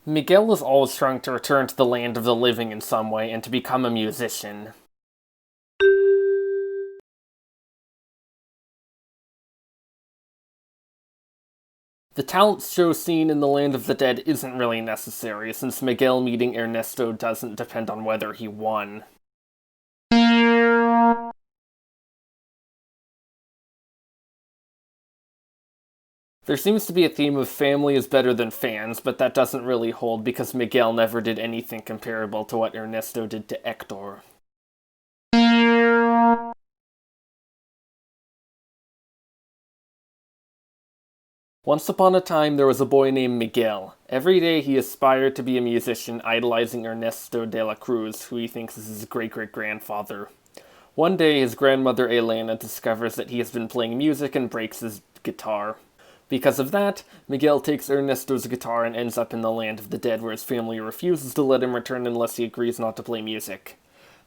Miguel was always trying to return to the land of the living in some way and to become a musician. The talent show scene in the Land of the Dead isn't really necessary, since Miguel meeting Ernesto doesn't depend on whether he won. There seems to be a theme of family is better than fans, but that doesn't really hold because Miguel never did anything comparable to what Ernesto did to Hector. Once upon a time, there was a boy named Miguel. Every day he aspired to be a musician, idolizing Ernesto de la Cruz, who he thinks is his great-great-grandfather. One day, his grandmother Elena discovers that he has been playing music and breaks his guitar. Because of that, Miguel takes Ernesto's guitar and ends up in the Land of the Dead, where his family refuses to let him return unless he agrees not to play music.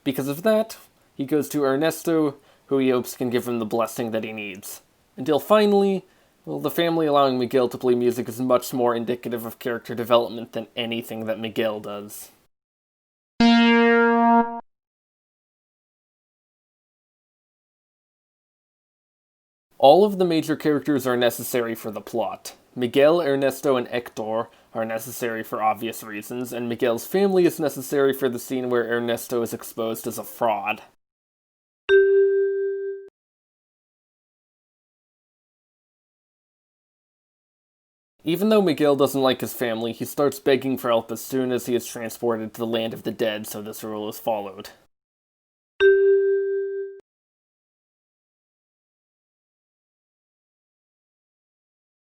Because of that, he goes to Ernesto, who he hopes can give him the blessing that he needs. Until finally, the family allowing Miguel to play music is much more indicative of character development than anything that Miguel does. All of the major characters are necessary for the plot. Miguel, Ernesto, and Hector are necessary for obvious reasons, and Miguel's family is necessary for the scene where Ernesto is exposed as a fraud. Even though Miguel doesn't like his family, he starts begging for help as soon as he is transported to the Land of the Dead, so this rule is followed.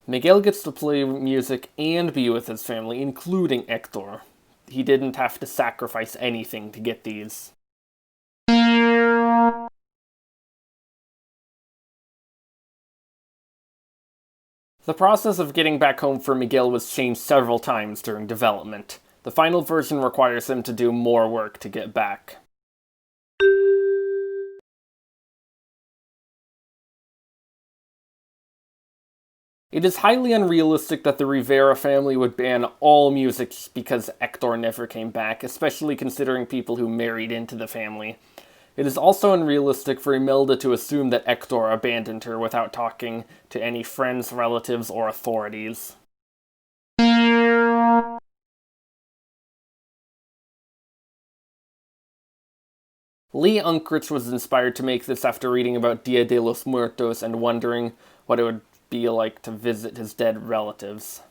Miguel gets to play music and be with his family, including Hector. He didn't have to sacrifice anything to get these. The process of getting back home for Miguel was changed several times during development. The final version requires him to do more work to get back. It is highly unrealistic that the Rivera family would ban all music because Hector never came back, especially considering people who married into the family. It is also unrealistic for Imelda to assume that Hector abandoned her without talking to any friends, relatives, or authorities. Lee Unkrich was inspired to make this after reading about Dia de los Muertos and wondering what it would be like to visit his dead relatives.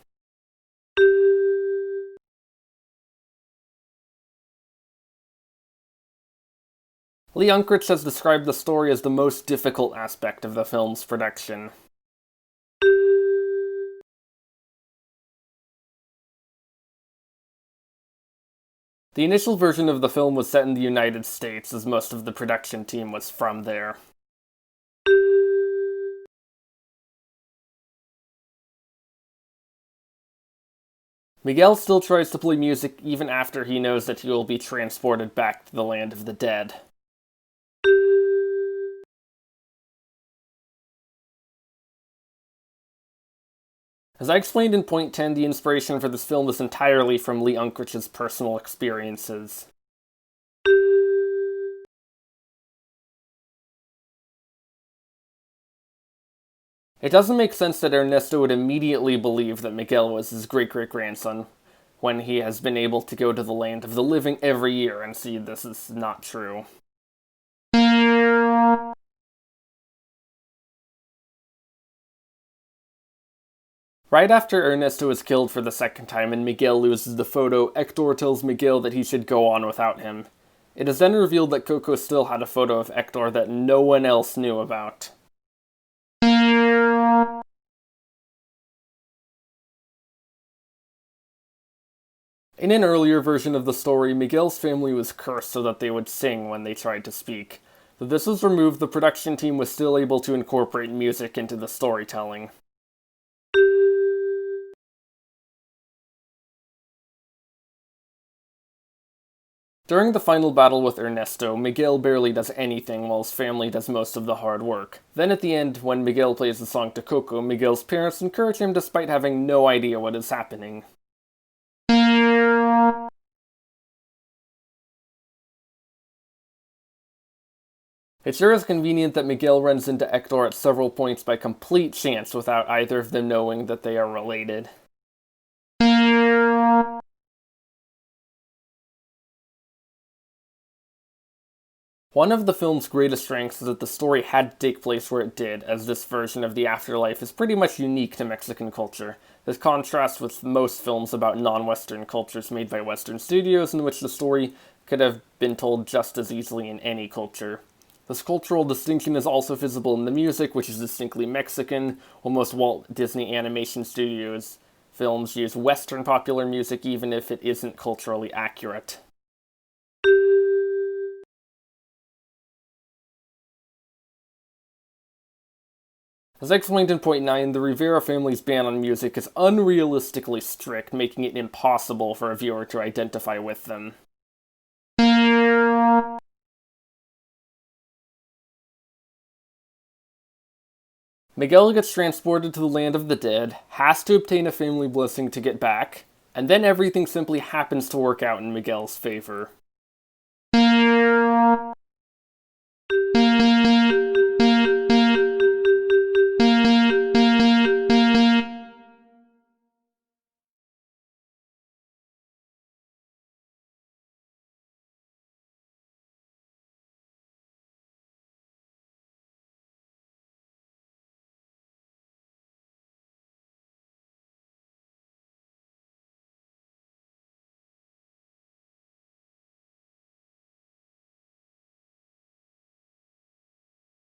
Lee Unkrich has described the story as the most difficult aspect of the film's production. The initial version of the film was set in the United States, as most of the production team was from there. Miguel still tries to play music even after he knows that he will be transported back to the Land of the Dead. As I explained in Point 10, the inspiration for this film is entirely from Lee Unkrich's personal experiences. It doesn't make sense that Ernesto would immediately believe that Miguel was his great-great-grandson, when he has been able to go to the Land of the Living every year and see this is not true. Right after Ernesto is killed for the second time and Miguel loses the photo, Hector tells Miguel that he should go on without him. It is then revealed that Coco still had a photo of Hector that no one else knew about. In an earlier version of the story, Miguel's family was cursed so that they would sing when they tried to speak. Though this was removed, the production team was still able to incorporate music into the storytelling. During the final battle with Ernesto, Miguel barely does anything while his family does most of the hard work. Then at the end, when Miguel plays the song to Coco, Miguel's parents encourage him despite having no idea what is happening. It sure is convenient that Miguel runs into Hector at several points by complete chance without either of them knowing that they are related. One of the film's greatest strengths is that the story had to take place where it did, as this version of the afterlife is pretty much unique to Mexican culture. This contrasts with most films about non-Western cultures made by Western studios, in which the story could have been told just as easily in any culture. This cultural distinction is also visible in the music, which is distinctly Mexican, while most Walt Disney Animation Studios films use Western popular music even if it isn't culturally accurate. As explained in point 9, the Rivera family's ban on music is unrealistically strict, making it impossible for a viewer to identify with them. Miguel gets transported to the land of the dead, has to obtain a family blessing to get back, and then everything simply happens to work out in Miguel's favor.